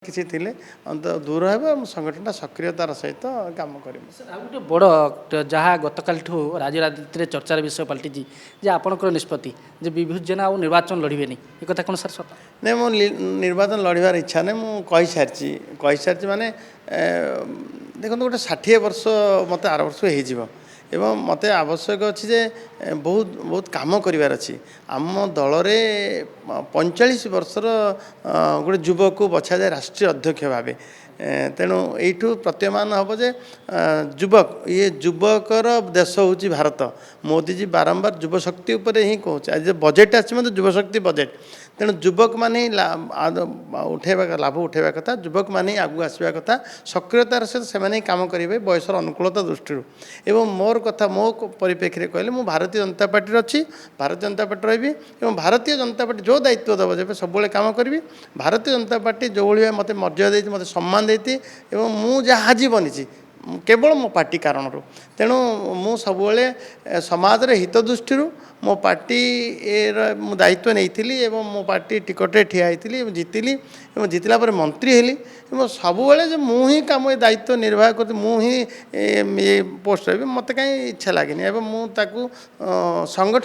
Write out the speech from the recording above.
କିଛି ଥିଲେ ଦୂର ହେବ ଏବଂ ସଂଗଠନଟା ସକ୍ରିୟତାର ସହିତ କାମ କରିବ। ଆଉ ଗୋଟେ ବଡ଼ ଯାହା ଗତକାଲିଠୁ ରାଜନୀତିରେ ଚର୍ଚ୍ଚାର ବିଷୟ ପାଲଟିଛି ଯେ ଆପଣଙ୍କର ନିଷ୍ପତ୍ତି ଯେ ବିଭୂତି ଜେନା ଆଉ ନିର୍ବାଚନ ଲଢ଼ିବେନି ଏ କଥା କ'ଣ ସାର୍ ସତ? ନାଇଁ ମୁଁ ନିର୍ବାଚନ ଲଢ଼ିବାର ଇଚ୍ଛା ନାହିଁ। ମୁଁ କହିସାରିଛି ମାନେ ଦେଖନ୍ତୁ ଗୋଟେ 60 ବର୍ଷ ମୋତେ ଆର ବର୍ଷ ହେଇଯିବ ଏବଂ ମୋତେ ଆବଶ୍ୟକ ଅଛି ଯେ ବହୁତ କାମ କରିବାର ଅଛି। ଆମ ଦଳରେ 45 ବର୍ଷର ଗୋଟେ ଯୁବକକୁ ବଛାଯାଏ ରାଷ୍ଟ୍ରୀୟ ଅଧ୍ୟକ୍ଷ ଭାବେ। ତେଣୁ ଏଇଠୁ ପ୍ରତୀୟମାନ ହେବ ଯେ ଯୁବକର ଦେଶ ହେଉଛି ଭାରତ। ମୋଦିଜୀ ବାରମ୍ବାର ଯୁବଶକ୍ତି ଉପରେ ହିଁ କହୁଛି। ଆଜି ଯେ ବଜେଟ୍ ଅଛି ମଧ୍ୟ ଯୁବଶକ୍ତି ବଜେଟ୍। ତେଣୁ ଯୁବକମାନେ ହିଁ ଲାଭ ଉଠାଇବା କଥା, ଯୁବକମାନେ ହିଁ ଆଗକୁ ଆସିବା କଥା, ସକ୍ରିୟତାର ସହିତ ସେମାନେ ହିଁ କାମ କରିବେ ବୟସର ଅନୁକୂଳତା ଦୃଷ୍ଟିରୁ। ଏବଂ ମୋ ପରିପ୍ରେକ୍ଷୀରେ କହିଲେ ମୁଁ ଭାରତୀୟ ଜନତା ପାର୍ଟିରେ ଅଛି, ଭାରତୀୟ ଜନତା ପାର୍ଟି ରହିବି ଏବଂ ଭାରତୀୟ ଜନତା ପାର୍ଟି ଯେଉଁ ଦାୟିତ୍ୱ ଦେବ ଯେବେ ସବୁବେଳେ କାମ କରିବି। ଭାରତୀୟ ଜନତା ପାର୍ଟି ଯେଉଁଭଳି ଭାବେ ମୋତେ ମର୍ଯ୍ୟାଦା ଦେଇଛି, ମୋତେ ସମ୍ମାନ ଦେଇଛି ଏବଂ ମୁଁ ଯାହା ଆଜି ବନିଛି କେବଳ ମୋ ପାର୍ଟି କାରଣରୁ। ତେଣୁ ମୁଁ ସବୁବେଳେ ସମାଜର ହିତ ଦୃଷ୍ଟିରୁ ମୋ ପାର୍ଟିର ମୁଁ ଦାୟିତ୍ୱ ନେଇଥିଲି ଏବଂ ମୋ ପାର୍ଟି ଟିକଟରେ ଠିଆ ହେଇଥିଲି ଏବଂ ଜିତିଲି ଏବଂ ଜିତିଲା ପରେ ମନ୍ତ୍ରୀ ହେଲି ଏବଂ ସବୁବେଳେ ଯେ ମୁଁ ହିଁ ଏ ଦାୟିତ୍ୱ ନିର୍ବାହ କରୁଛି, ମୁଁ ହିଁ ଏ ପୋଷ୍ଟ ରହିବି ମୋତେ କାହିଁ ଇଚ୍ଛା ଲାଗେନି ଏବଂ ମୁଁ ତାକୁ ସଂଗଠନ